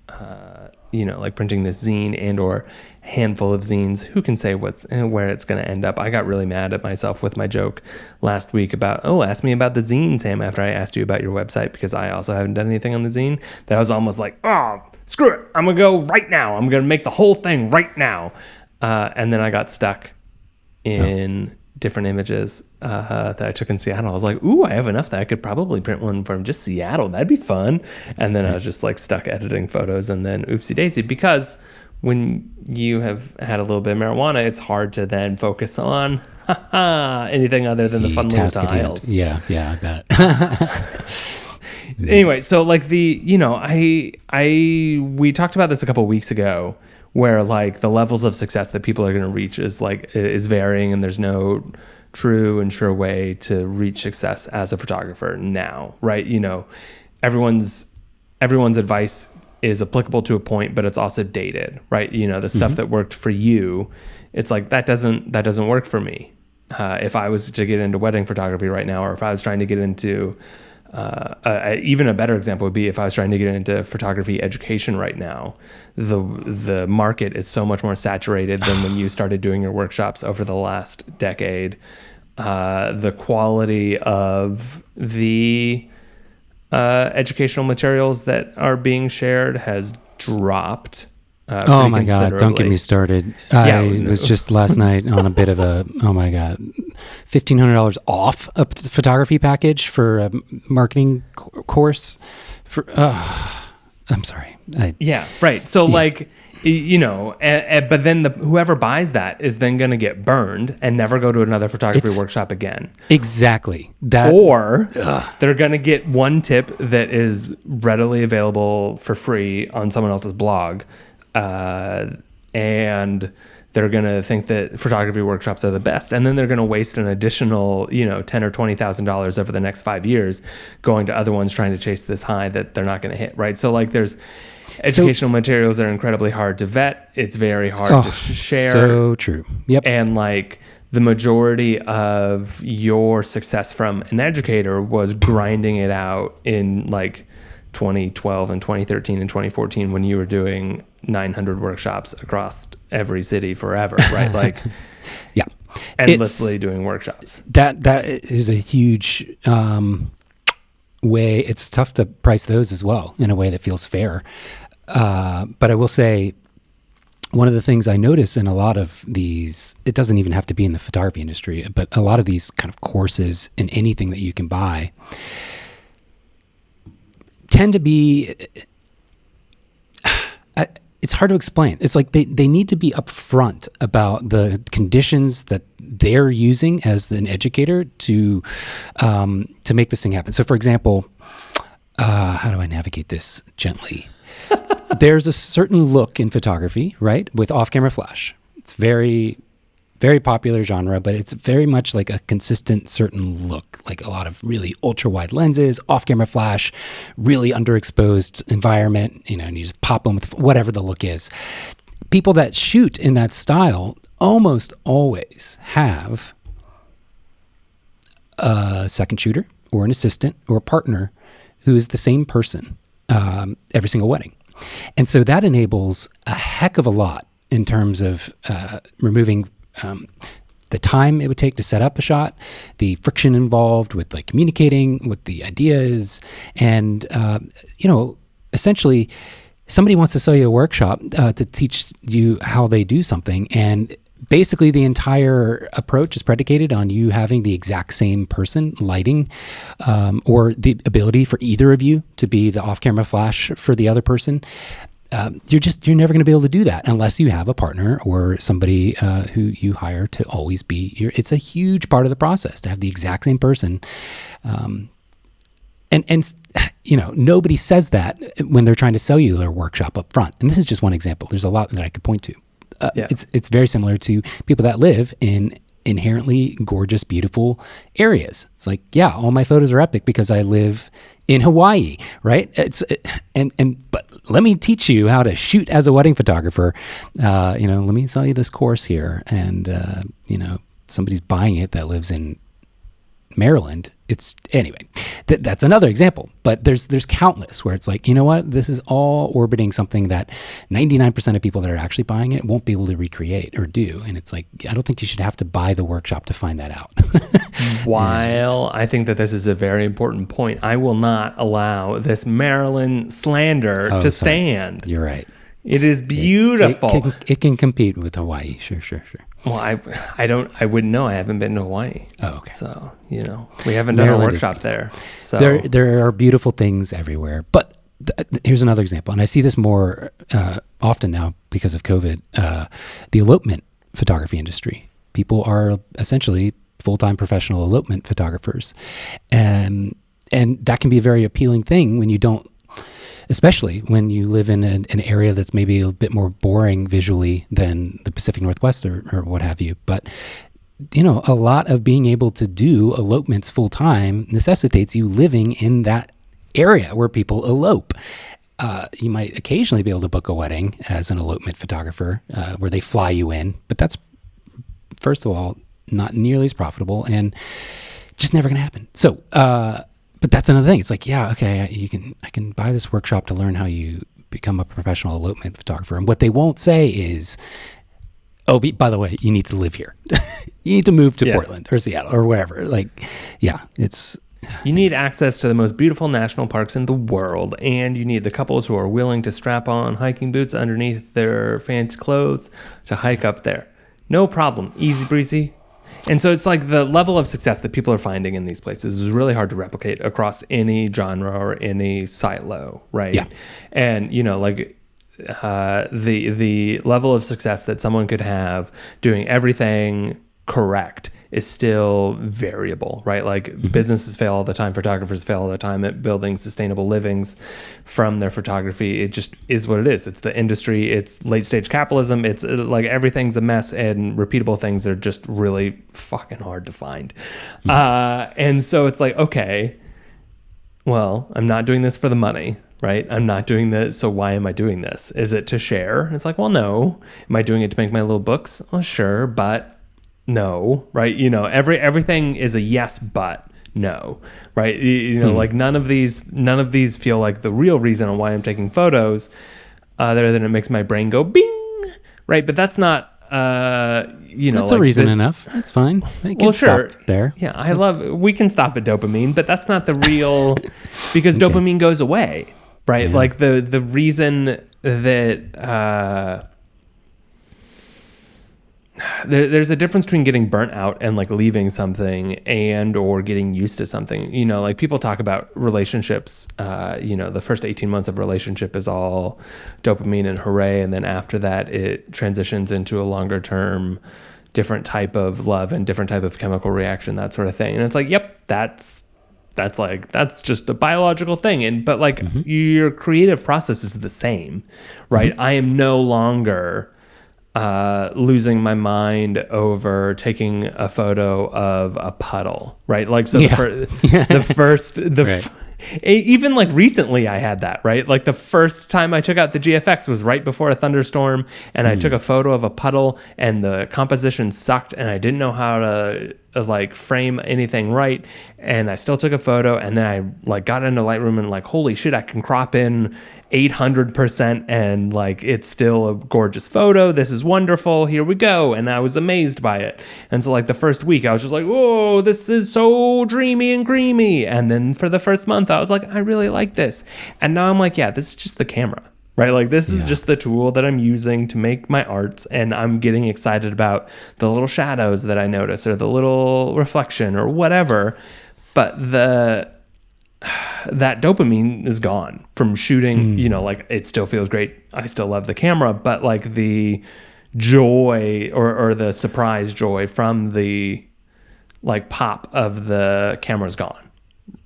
Speaker 1: like printing this zine and or handful of zines. Who can say where it's going to end up? I got really mad at myself with my joke last week about, ask me about the zine, Sam, after I asked you about your website, because I also haven't done anything on the zine. That I was almost like, screw it. I'm going to go right now. I'm going to make the whole thing right now. And then I got stuck in different images that I took in Seattle. I was like, I have enough that I could probably print one from just Seattle. That'd be fun. And then I was just like stuck editing photos, and then oopsie daisy, because when you have had a little bit of marijuana, it's hard to then focus on anything other than the fun little tiles.
Speaker 2: Yeah, I bet.
Speaker 1: Anyway, so like we talked about this a couple of weeks ago, where like the levels of success that people are going to reach is varying, and there's no true and sure way to reach success as a photographer now, right? Everyone's advice is applicable to a point, but it's also dated, right? The stuff that worked for you, it's like that doesn't work for me. If I was to get into wedding photography right now, or if I was trying to get into even a better example would be if I was trying to get into photography education right now, the market is so much more saturated than when you started doing your workshops over the last decade. The quality of the educational materials that are being shared has dropped.
Speaker 2: Oh my God, don't get me started. I was just last night on a bit of a, $1,500 off a photography package for a marketing course. I'm sorry.
Speaker 1: Right. So but then whoever buys that is then going to get burned and never go to another photography workshop again.
Speaker 2: Exactly.
Speaker 1: Or they're going to get one tip that is readily available for free on someone else's blog. And they're going to think that photography workshops are the best. And then they're going to waste an additional, $10,000 or $20,000 over the next 5 years going to other ones trying to chase this high that they're not going to hit. Right. So like there's educational materials that are incredibly hard to vet. It's very hard to share.
Speaker 2: So true. Yep.
Speaker 1: And like the majority of your success from an educator was grinding it out in like 2012 and 2013 and 2014 when you were doing 900 workshops across every city forever, right? Like,
Speaker 2: yeah,
Speaker 1: endlessly doing workshops.
Speaker 2: That is a huge way. It's tough to price those as well in a way that feels fair. But I will say, one of the things I notice in a lot of these, it doesn't even have to be in the photography industry, but a lot of these kind of courses in anything that you can buy tend to be, it's hard to explain. It's like they need to be upfront about the conditions that they're using as an educator to make this thing happen. So for example, how do I navigate this gently? There's a certain look in photography, right? With off-camera flash. It's very, very popular genre, but it's very much like a consistent certain look, like a lot of really ultra wide lenses, off-camera flash, really underexposed environment, and you just pop them with whatever the look is. People that shoot in that style almost always have a second shooter or an assistant or a partner who is the same person every single wedding. And so that enables a heck of a lot in terms of removing the time it would take to set up a shot, the friction involved with like communicating what the idea is. And, essentially somebody wants to sell you a workshop to teach you how they do something. And basically the entire approach is predicated on you having the exact same person lighting, or the ability for either of you to be the off-camera flash for the other person. You're never going to be able to do that unless you have a partner or somebody who you hire to always be it's a huge part of the process to have the exact same person. And nobody says that when they're trying to sell you their workshop up front. And this is just one example. There's a lot that I could point to. It's very similar to people that live in inherently gorgeous, beautiful areas. It's like, yeah, all my photos are epic because I live in Hawaii, right? But let me teach you how to shoot as a wedding photographer. Let me sell you this course here. And, somebody's buying it that lives in Maryland. Anyway, that's another example, but there's countless where it's like, you know what, this is all orbiting something that 99% of people that are actually buying it won't be able to recreate or do. And it's like, I don't think you should have to buy the workshop to find that out.
Speaker 1: While I think that this is a very important point, I will not allow this Maryland slander to stand.
Speaker 2: You're right.
Speaker 1: It is beautiful.
Speaker 2: It can compete with Hawaii. Sure.
Speaker 1: Well, I wouldn't know. I haven't been to Hawaii.
Speaker 2: Oh, okay.
Speaker 1: So, we haven't done a workshop there. So
Speaker 2: there are beautiful things everywhere. But here's another example. And I see this more often now because of COVID. The elopement photography industry. People are essentially full-time professional elopement photographers. And that can be a very appealing thing when you don't, especially when you live in an area that's maybe a bit more boring visually than the Pacific Northwest or what have you. But, a lot of being able to do elopements full time necessitates you living in that area where people elope. You might occasionally be able to book a wedding as an elopement photographer where they fly you in, but that's, first of all, not nearly as profitable and just never going to happen. So, but that's another thing. It's like, yeah, okay, I can buy this workshop to learn how you become a professional elopement photographer. And what they won't say is, oh, by the way, you need to live here. You need to move to Portland or Seattle or wherever. Like, yeah,
Speaker 1: you need access to the most beautiful national parks in the world, and you need the couples who are willing to strap on hiking boots underneath their fancy clothes to hike up there. No problem. Easy breezy. And so it's like the level of success that people are finding in these places is really hard to replicate across any genre or any silo, right?
Speaker 2: Yeah.
Speaker 1: And, the level of success that someone could have doing everything correct is still variable, right? Like businesses fail all the time, photographers fail all the time at building sustainable livings from their photography. It just is what it is. It's the industry, it's late stage capitalism. It's like everything's a mess, and repeatable things are just really fucking hard to find. And so it's like, okay, well, I'm not doing this for the money, right? I'm not doing this. So why am I doing this? Is it to share? And it's like, well, no. Am I doing it to make my little books? Well, sure, but no, right? Everything is a yes, but no, right? Like none of these feel like the real reason on why I'm taking photos, other than it makes my brain go bing, right? But that's not,
Speaker 2: that's a reason enough. That's fine.
Speaker 1: Sure.
Speaker 2: Stop there.
Speaker 1: Yeah, we can stop at dopamine, but that's not the real, because dopamine goes away, right? Yeah. Like the reason that, there's a difference between getting burnt out and like leaving something and or getting used to something. Like people talk about relationships, the first 18 months of relationship is all dopamine and hooray. And then after that, it transitions into a longer term, different type of love and different type of chemical reaction, that sort of thing. And it's like, yep, that's just a biological thing. But like your creative process is the same, right? I am no longer losing my mind over taking a photo of a puddle, right? Like, so even like recently I had that, right? Like the first time I took out the GFX was right before a thunderstorm, and I took a photo of a puddle, and the composition sucked, and I didn't know how to like frame anything right, and I still took a photo, and then I like got into Lightroom and like, holy shit, I can crop in 800% and like it's still a gorgeous photo. This is wonderful. Here we go. And I was amazed by it. And so like the first week I was just like, whoa, this is so dreamy and creamy. And then for the first month I was like, I really like this. And now I'm like, yeah, this is just the camera, right? Like this is just the tool that I'm using to make my arts, and I'm getting excited about the little shadows that I notice or the little reflection or whatever. But that dopamine is gone from shooting, like it still feels great. I still love the camera, but like the joy or the surprise joy from the like pop of the camera's gone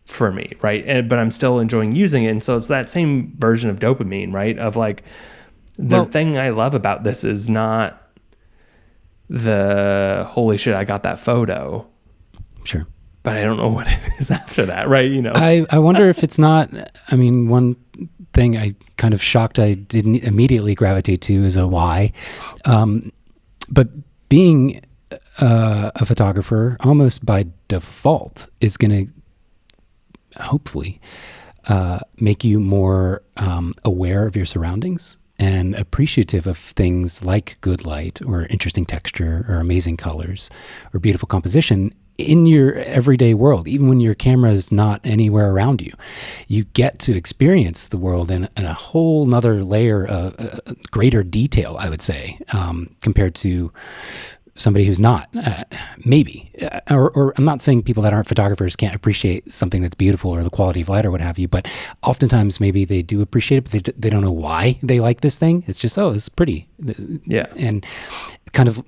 Speaker 1: for me, right? But I'm still enjoying using it. And so it's that same version of dopamine, right? Of like the thing I love about this is not the holy shit, I got that photo.
Speaker 2: Sure.
Speaker 1: But I don't know what it is after that, right?
Speaker 2: I wonder if it's not, one thing I kind of shocked I didn't immediately gravitate to is a why. But being a photographer, almost by default, is going to hopefully make you more aware of your surroundings and appreciative of things like good light or interesting texture or amazing colors or beautiful composition in your everyday world. Even when your camera is not anywhere around you, you get to experience the world in a whole nother layer of greater detail, I would say, compared to somebody who's not, maybe, or I'm not saying people that aren't photographers can't appreciate something that's beautiful or the quality of light or what have you, but oftentimes maybe they do appreciate it, but they don't know why they like this thing. It's just, oh, it's pretty.
Speaker 1: Yeah.
Speaker 2: And kind of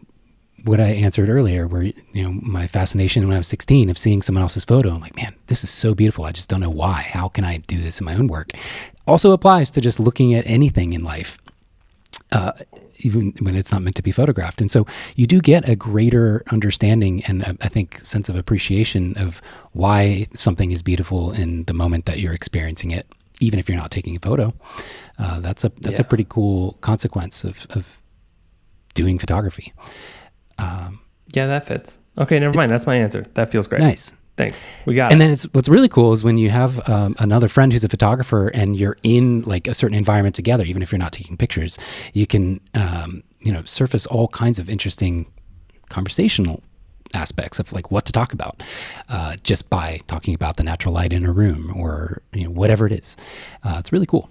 Speaker 2: what I answered earlier, where, my fascination when I was 16 of seeing someone else's photo, I'm like, man, this is so beautiful. I just don't know why. How can I do this in my own work? Also applies to just looking at anything in life, even when it's not meant to be photographed. And so you do get a greater understanding and I think sense of appreciation of why something is beautiful in the moment that you're experiencing it, even if you're not taking a photo. That's a pretty cool consequence of doing photography.
Speaker 1: Yeah, that fits. Okay, never mind. That's my answer. That feels great.
Speaker 2: Nice.
Speaker 1: Thanks. We got it.
Speaker 2: And then what's really cool is when you have another friend who's a photographer and you're in like a certain environment together, even if you're not taking pictures, you can, surface all kinds of interesting conversational aspects of like what to talk about, just by talking about the natural light in a room or, whatever it is. It's really cool.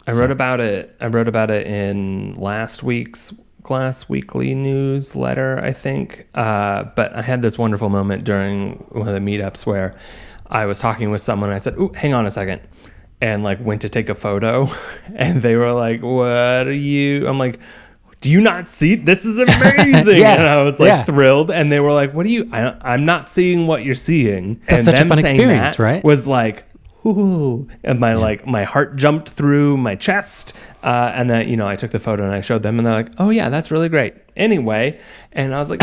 Speaker 1: I wrote about it in last week's Glass Weekly newsletter, I think. But I had this wonderful moment during one of the meetups where I was talking with someone. And I said, "Ooh, hang on a second," and like went to take a photo, and they were like, "What are you?" I'm like, "Do you not see? This is amazing!"
Speaker 2: Yeah,
Speaker 1: and I was like thrilled, and they were like, "What are you? I'm not seeing what you're seeing."
Speaker 2: That's
Speaker 1: and
Speaker 2: such a fun experience, right?
Speaker 1: Was like, ooh, and my heart jumped through my chest. And then, I took the photo and I showed them and they're like, "Oh yeah, that's really great." Anyway, and I was like,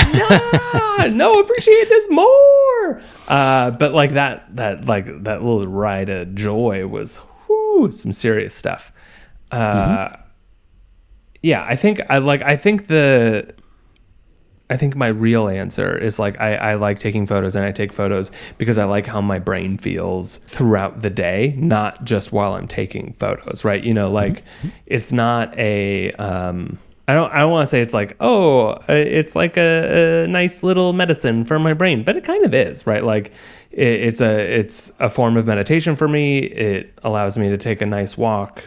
Speaker 1: no, appreciate this more. But like that little ride of joy was, some serious stuff. Yeah, I think my real answer is like I like taking photos and I take photos because I like how my brain feels throughout the day, not just while I'm taking photos, right? It's not a I don't want to say it's like, it's like a nice little medicine for my brain, but it kind of is, right? Like it's a form of meditation for me. It allows me to take a nice walk,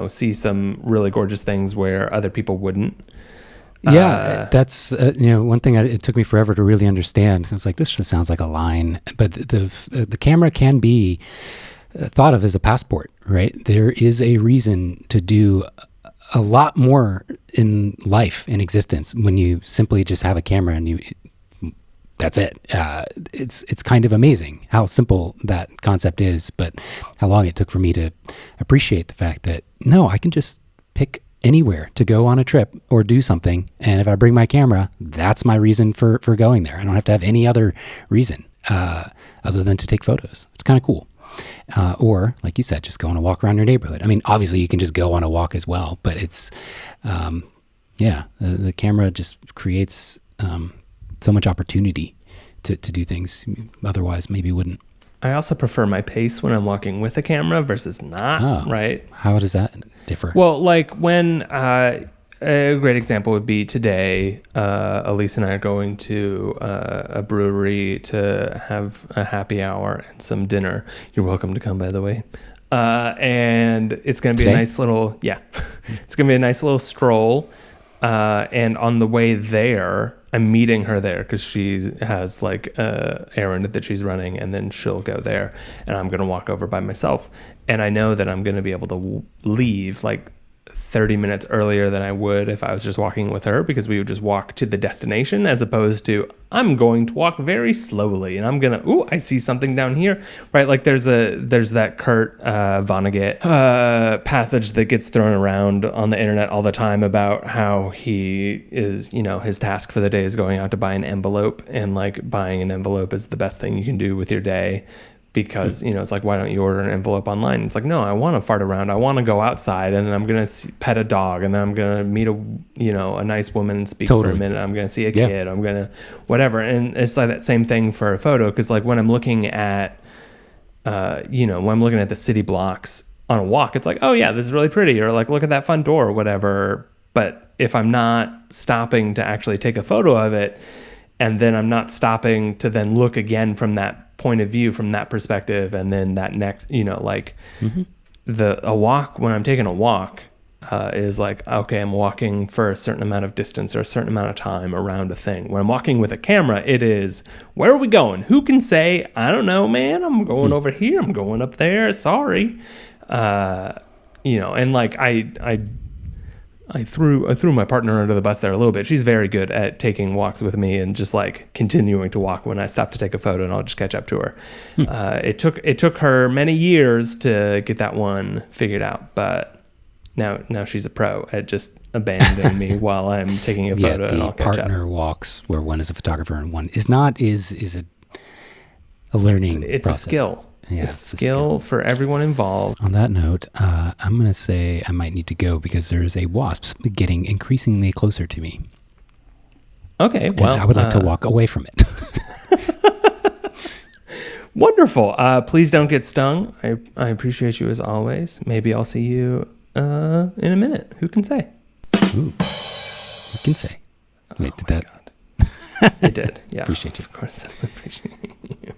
Speaker 1: see some really gorgeous things where other people wouldn't.
Speaker 2: Yeah, that's one thing it took me forever to really understand. I was like, this just sounds like a line, but the camera can be thought of as a passport, right? There is a reason to do a lot more in life, in existence, when you simply just have a camera and that's it. It's kind of amazing how simple that concept is, but how long it took for me to appreciate the fact that no, I can just pick anywhere to go on a trip or do something. And if I bring my camera, that's my reason for going there. I don't have to have any other reason other than to take photos. It's kind of cool. Or like you said, just go on a walk around your neighborhood. I mean, obviously you can just go on a walk as well, but it's, the camera just creates so much opportunity to do things otherwise maybe wouldn't.
Speaker 1: I also prefer my pace when I'm walking with a camera versus not, right?
Speaker 2: How does that differ?
Speaker 1: Well, like when a great example would be today, Elise and I are going to a brewery to have a happy hour and some dinner. You're welcome to come, by the way. And it's going to be a nice little, it's going to be a nice little stroll. And on the way there, I'm meeting her there because she has like a errand that she's running, and then she'll go there, and I'm going to walk over by myself. And I know that I'm going to be able to leave like 30 minutes earlier than I would if I was just walking with her, because we would just walk to the destination, as opposed to I'm going to walk very slowly and I'm going to, I see something down here, right? Like there's that Kurt Vonnegut passage that gets thrown around on the internet all the time about how he is, his task for the day is going out to buy an envelope, and like buying an envelope is the best thing you can do with your day, because, it's like, why don't you order an envelope online? It's like, no, I want to fart around. I want to go outside, and then I'm going to pet a dog, and then I'm going to meet a nice woman and speak for a minute. I'm going to see a kid. I'm going to whatever. And it's like that same thing for a photo. Cause like when I'm looking at, when I'm looking at the city blocks on a walk, it's like, oh yeah, this is really pretty. Or like, look at that front door or whatever. But if I'm not stopping to actually take a photo of it, and then I'm not stopping to then look again from that point of view, from that perspective, and then that next, a walk, when I'm taking a walk, is like, okay, I'm walking for a certain amount of distance or a certain amount of time around a thing. When I'm walking with a camera, it is, where are we going? Who can say, I don't know, man, I'm going over here, I'm going up there, sorry. And like I threw my partner under the bus there a little bit. She's very good at taking walks with me and just like continuing to walk when I stop to take a photo, and I'll just catch up to her. It took her many years to get that one figured out, but now she's a pro at just abandoning me while I'm taking a photo, and I'll catch up.
Speaker 2: Partner walks where one is a photographer and one is not is a learning process.
Speaker 1: It's a skill. Yeah, it's a skill for everyone involved.
Speaker 2: On that note, I'm going to say I might need to go because there is a wasp getting increasingly closer to me.
Speaker 1: Okay,
Speaker 2: and I would like to walk away from it.
Speaker 1: Wonderful. Please don't get stung. I appreciate you as always. Maybe I'll see you in a minute. Who can say?
Speaker 2: Ooh, who can say? Wait, did that?
Speaker 1: God. It did. Yeah.
Speaker 2: Appreciate you.
Speaker 1: Of course. I appreciate you.